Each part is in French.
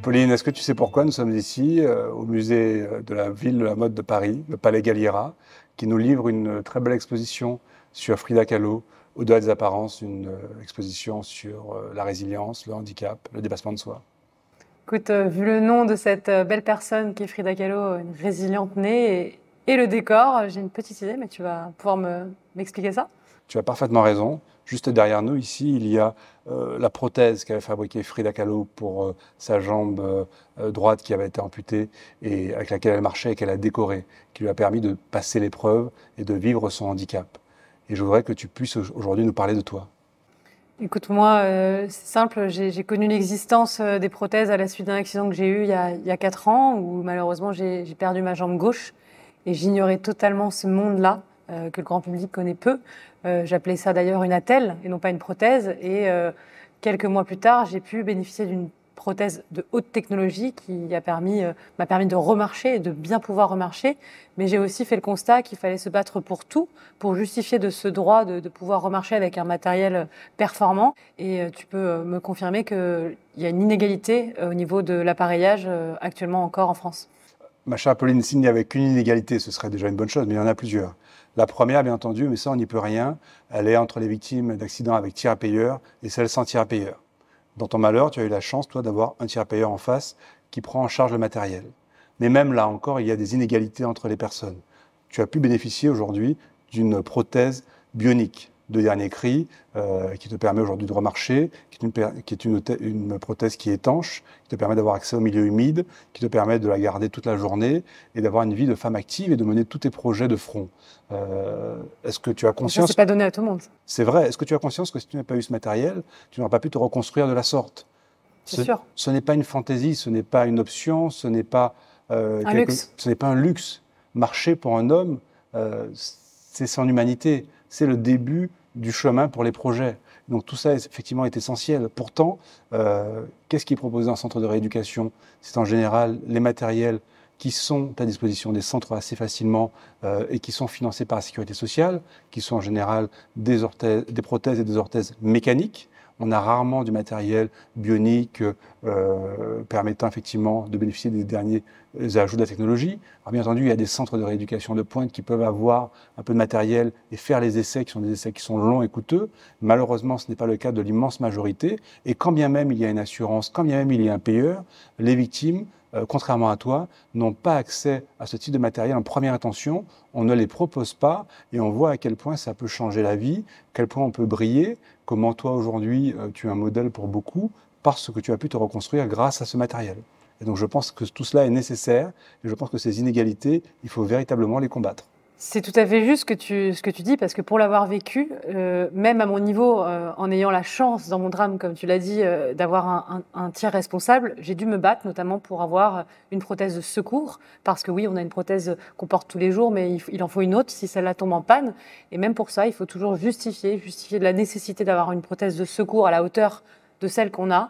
Pauline, est-ce que tu sais pourquoi nous sommes ici, au musée de la ville de la mode de Paris, le Palais Galliera, qui nous livre une très belle exposition sur Frida Kahlo, Au-delà des apparences, une exposition sur la résilience, le handicap, le dépassement de soi. Écoute, vu le nom de cette belle personne qui est Frida Kahlo, une résiliente née, et le décor, j'ai une petite idée, mais tu vas pouvoir m'expliquer ça? Tu as parfaitement raison. Juste derrière nous, ici, il y a la prothèse qu'avait fabriquée Frida Kahlo pour sa jambe droite qui avait été amputée et avec laquelle elle marchait et qu'elle a décorée, qui lui a permis de passer l'épreuve et de vivre son handicap. Et je voudrais que tu puisses aujourd'hui nous parler de toi. Écoute, moi, c'est simple, j'ai connu l'existence des prothèses à la suite d'un accident que j'ai eu il y a 4 ans, où malheureusement j'ai perdu ma jambe gauche, et j'ignorais totalement ce monde-là, que le grand public connaît peu. J'appelais ça d'ailleurs une attelle et non pas une prothèse, et quelques mois plus tard, j'ai pu bénéficier d'une prothèse de haute technologie qui m'a permis de remarcher et de bien pouvoir remarcher. Mais j'ai aussi fait le constat qu'il fallait se battre pour tout, pour justifier de ce droit de pouvoir remarcher avec un matériel performant. Et tu peux me confirmer qu'il y a une inégalité au niveau de l'appareillage actuellement encore en France. Ma chère Pauline, s'il n'y avait qu'une inégalité, ce serait déjà une bonne chose, mais il y en a plusieurs. La première, bien entendu, mais ça on n'y peut rien, elle est entre les victimes d'accidents avec tir à payeur et celles sans tir à payeur. Dans ton malheur, tu as eu la chance, toi, d'avoir un tir à payeur en face qui prend en charge le matériel. Mais même là encore, il y a des inégalités entre les personnes. Tu as pu bénéficier aujourd'hui d'une prothèse bionique de dernier cri qui te permet aujourd'hui de remarcher, qui est une prothèse qui est étanche, qui te permet d'avoir accès au milieu humide, qui te permet de la garder toute la journée et d'avoir une vie de femme active et de mener tous tes projets de front. Est-ce que tu as Et ça, c'est conscience? pas donné à tout le monde. C'est vrai. Est-ce que tu as conscience que si tu n'avais pas eu ce matériel, tu n'aurais pas pu te reconstruire de la sorte? C'est sûr. Ce n'est pas une fantaisie, ce n'est pas une option, Un luxe. ce n'est pas un luxe. Marcher pour un homme, c'est son humanité. C'est le début du chemin pour les projets. Donc tout ça, effectivement, est essentiel. Pourtant, qu'est-ce qui est proposé en centre de rééducation? C'est en général les matériels qui sont à disposition des centres assez facilement et qui sont financés par la sécurité sociale, qui sont en général des prothèses et des orthèses mécaniques. On a rarement du matériel bionique permettant effectivement de bénéficier des derniers ajouts de la technologie. Alors bien entendu, il y a des centres de rééducation de pointe qui peuvent avoir un peu de matériel et faire les essais qui sont des essais qui sont longs et coûteux. Malheureusement, ce n'est pas le cas de l'immense majorité. Et quand bien même il y a une assurance, quand bien même il y a un payeur, les victimes, contrairement à toi, n'ont pas accès à ce type de matériel en première intention. On ne les propose pas et on voit à quel point ça peut changer la vie, à quel point on peut briller, comment toi aujourd'hui tu es un modèle pour beaucoup parce que tu as pu te reconstruire grâce à ce matériel. Et donc je pense que tout cela est nécessaire et je pense que ces inégalités, il faut véritablement les combattre. C'est tout à fait juste ce que tu dis, parce que pour l'avoir vécu, même à mon niveau, en ayant la chance dans mon drame, comme tu l'as dit, d'avoir un tiers responsable, j'ai dû me battre notamment pour avoir une prothèse de secours, parce que oui, on a une prothèse qu'on porte tous les jours, mais il en faut une autre si celle-là tombe en panne. Et même pour ça, il faut toujours justifier de la nécessité d'avoir une prothèse de secours à la hauteur de celle qu'on a,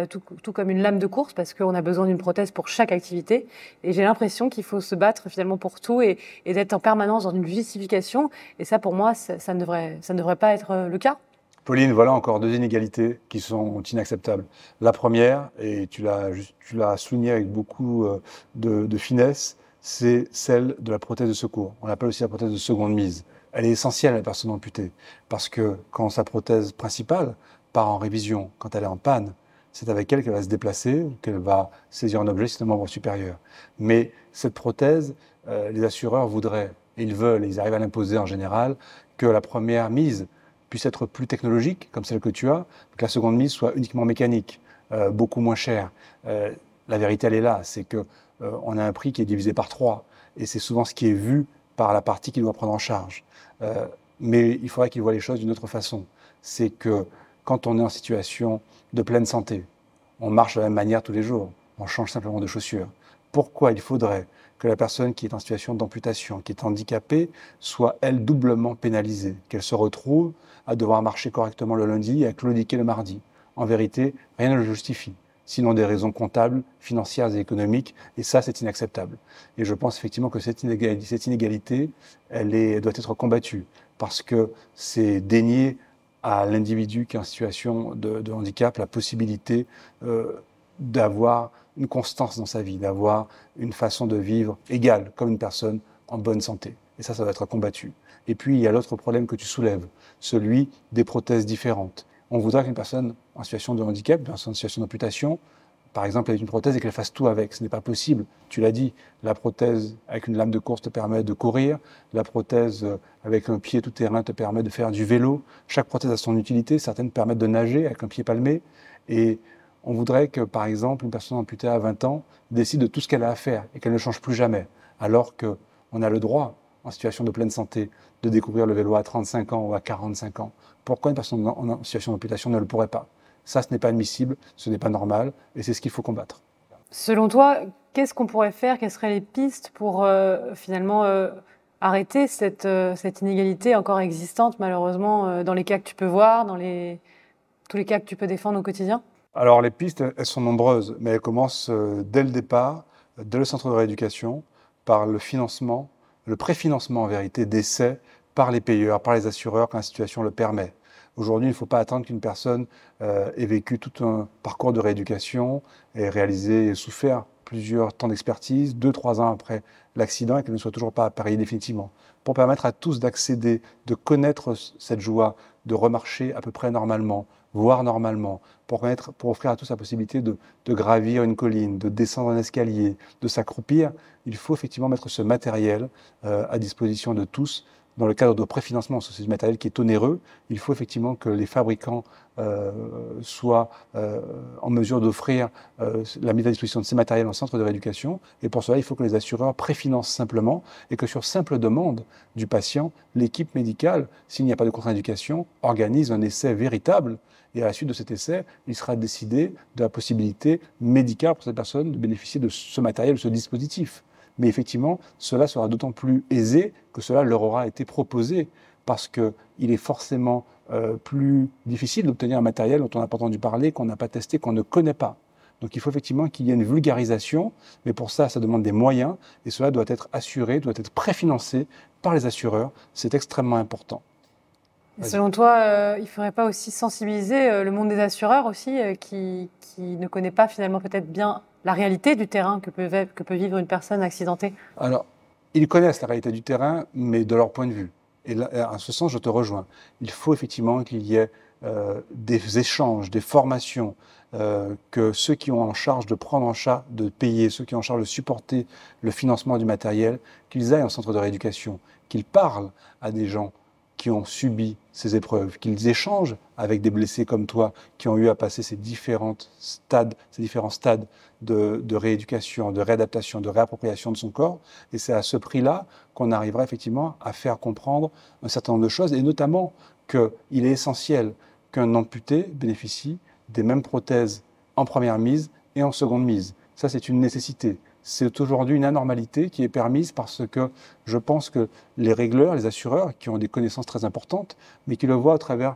tout comme une lame de course, parce qu'on a besoin d'une prothèse pour chaque activité. Et j'ai l'impression qu'il faut se battre finalement pour tout et d'être en permanence dans une justification. Et ça, pour moi, ça ne devrait pas être le cas. Pauline, voilà encore deux inégalités qui sont inacceptables. La première, et tu l'as souligné avec beaucoup de finesse, c'est celle de la prothèse de secours. On l'appelle aussi la prothèse de seconde mise. Elle est essentielle à la personne amputée parce que quand sa prothèse principale part en révision, quand elle est en panne, c'est avec elle qu'elle va se déplacer, qu'elle va saisir un objet, c'est le membre supérieur. Mais cette prothèse, les assureurs voudraient, et ils veulent, et ils arrivent à l'imposer en général, que la première mise puisse être plus technologique, comme celle que tu as, que la seconde mise soit uniquement mécanique, beaucoup moins chère. La vérité, elle est là, c'est que on a un prix qui est divisé par 3, et c'est souvent ce qui est vu par la partie qui doit prendre en charge. Mais il faudrait qu'ils voient les choses d'une autre façon. C'est que quand on est en situation de pleine santé, on marche de la même manière tous les jours, on change simplement de chaussures. Pourquoi il faudrait que la personne qui est en situation d'amputation, qui est handicapée, soit, elle, doublement pénalisée, qu'elle se retrouve à devoir marcher correctement le lundi et à claudiquer le mardi? En vérité, rien ne le justifie, sinon des raisons comptables, financières et économiques, et ça, c'est inacceptable. Et je pense effectivement que cette inégalité, elle doit être combattue, parce que c'est dénier à l'individu qui est en situation de handicap la possibilité d'avoir une constance dans sa vie, d'avoir une façon de vivre égale, comme une personne en bonne santé. Et ça doit être combattu. Et puis, il y a l'autre problème que tu soulèves, celui des prothèses différentes. On voudrait qu'une personne en situation de handicap, une personne en situation d'amputation, par exemple, avec une prothèse et qu'elle fasse tout avec. Ce n'est pas possible. Tu l'as dit, la prothèse avec une lame de course te permet de courir. La prothèse avec un pied tout-terrain te permet de faire du vélo. Chaque prothèse a son utilité. Certaines permettent de nager avec un pied palmé. Et on voudrait que, par exemple, une personne amputée à 20 ans décide de tout ce qu'elle a à faire et qu'elle ne change plus jamais. Alors qu'on a le droit, en situation de pleine santé, de découvrir le vélo à 35 ans ou à 45 ans. Pourquoi une personne en situation d'amputation ne le pourrait pas? Ça, ce n'est pas admissible, ce n'est pas normal, et c'est ce qu'il faut combattre. Selon toi, qu'est-ce qu'on pourrait faire? Quelles seraient les pistes pour finalement arrêter cette inégalité encore existante, malheureusement, dans les cas que tu peux voir, dans tous les cas que tu peux défendre au quotidien? Alors, les pistes, elles sont nombreuses, mais elles commencent dès le départ, dès le centre de rééducation, par le financement, le préfinancement en vérité d'essais par les payeurs, par les assureurs, quand la situation le permet. Aujourd'hui, il ne faut pas attendre qu'une personne ait vécu tout un parcours de rééducation, ait réalisé et souffert plusieurs temps d'expertise, 2-3 ans après l'accident, et qu'elle ne soit toujours pas appareillée définitivement. Pour permettre à tous d'accéder, de connaître cette joie, de remarcher à peu près normalement, voire normalement, pour offrir à tous la possibilité de gravir une colline, de descendre un escalier, de s'accroupir, il faut effectivement mettre ce matériel à disposition de tous. Dans le cadre de préfinancement, c'est du matériel qui est onéreux, il faut effectivement que les fabricants soient en mesure d'offrir la mise à disposition de ces matériels en centre de rééducation. Et pour cela, il faut que les assureurs préfinancent simplement et que sur simple demande du patient, l'équipe médicale, s'il n'y a pas de contre-indication, organise un essai véritable. Et à la suite de cet essai, il sera décidé de la possibilité médicale pour cette personne de bénéficier de ce matériel, de ce dispositif. Mais effectivement, cela sera d'autant plus aisé que cela leur aura été proposé, parce qu'il est forcément plus difficile d'obtenir un matériel dont on n'a pas entendu parler, qu'on n'a pas testé, qu'on ne connaît pas. Donc il faut effectivement qu'il y ait une vulgarisation, mais pour ça, ça demande des moyens, et cela doit être assuré, doit être préfinancé par les assureurs. C'est extrêmement important. Selon toi, il ne faudrait pas aussi sensibiliser le monde des assureurs aussi, qui ne connaît pas finalement peut-être bien la réalité du terrain que peut vivre une personne accidentée? Alors, ils connaissent la réalité du terrain, mais de leur point de vue. Et là, en ce sens, je te rejoins. Il faut effectivement qu'il y ait des échanges, des formations, que ceux qui ont en charge de prendre en charge, de payer, ceux qui ont en charge de supporter le financement du matériel, qu'ils aillent en centre de rééducation, qu'ils parlent à des gens qui ont subi ces épreuves, qu'ils échangent avec des blessés comme toi, qui ont eu à passer ces différents stades de rééducation, de réadaptation, de réappropriation de son corps. Et c'est à ce prix-là qu'on arrivera effectivement à faire comprendre un certain nombre de choses, et notamment qu'il est essentiel qu'un amputé bénéficie des mêmes prothèses en première mise et en seconde mise. Ça, c'est une nécessité. C'est aujourd'hui une anormalité qui est permise parce que je pense que les régleurs, les assureurs, qui ont des connaissances très importantes, mais qui le voient au travers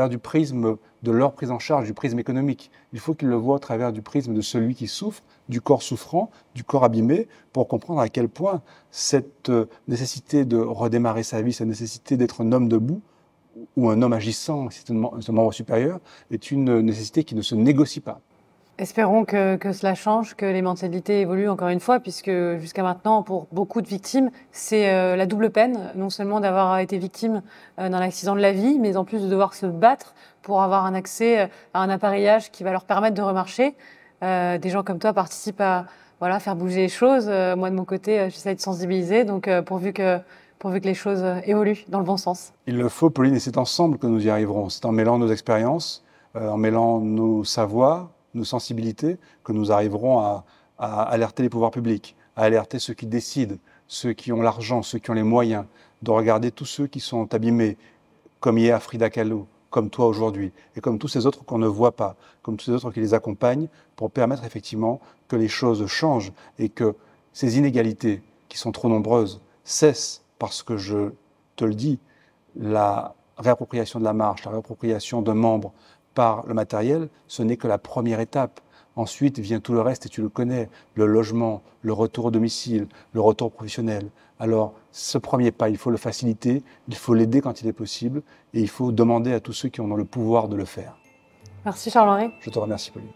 du prisme de leur prise en charge, du prisme économique. Il faut qu'ils le voient au travers du prisme de celui qui souffre, du corps souffrant, du corps abîmé, pour comprendre à quel point cette nécessité de redémarrer sa vie, cette nécessité d'être un homme debout, ou un homme agissant, c'est un membre supérieur, est une nécessité qui ne se négocie pas. Espérons que cela change, que les mentalités évoluent encore une fois, puisque jusqu'à maintenant, pour beaucoup de victimes, c'est la double peine, non seulement d'avoir été victime d'un accident de la vie, mais en plus de devoir se battre pour avoir un accès à un appareillage qui va leur permettre de remarcher. Des gens comme toi participent à faire bouger les choses. Moi, de mon côté, j'essaie de sensibiliser, donc pourvu que les choses évoluent dans le bon sens. Il le faut, Pauline, et c'est ensemble que nous y arriverons. C'est en mêlant nos expériences, en mêlant nos savoirs, nos sensibilités, que nous arriverons à alerter les pouvoirs publics, à alerter ceux qui décident, ceux qui ont l'argent, ceux qui ont les moyens, de regarder tous ceux qui sont abîmés, comme hier Frida Kahlo, comme toi aujourd'hui, et comme tous ces autres qu'on ne voit pas, comme tous ces autres qui les accompagnent, pour permettre effectivement que les choses changent et que ces inégalités, qui sont trop nombreuses, cessent, parce que je te le dis, la réappropriation de la marche, la réappropriation d'un membre par le matériel, ce n'est que la première étape. Ensuite vient tout le reste, et tu le connais, le logement, le retour au domicile, le retour professionnel. Alors, ce premier pas, il faut le faciliter, il faut l'aider quand il est possible, et il faut demander à tous ceux qui en ont le pouvoir de le faire. Merci Charles-Henri. Je te remercie, Pauline.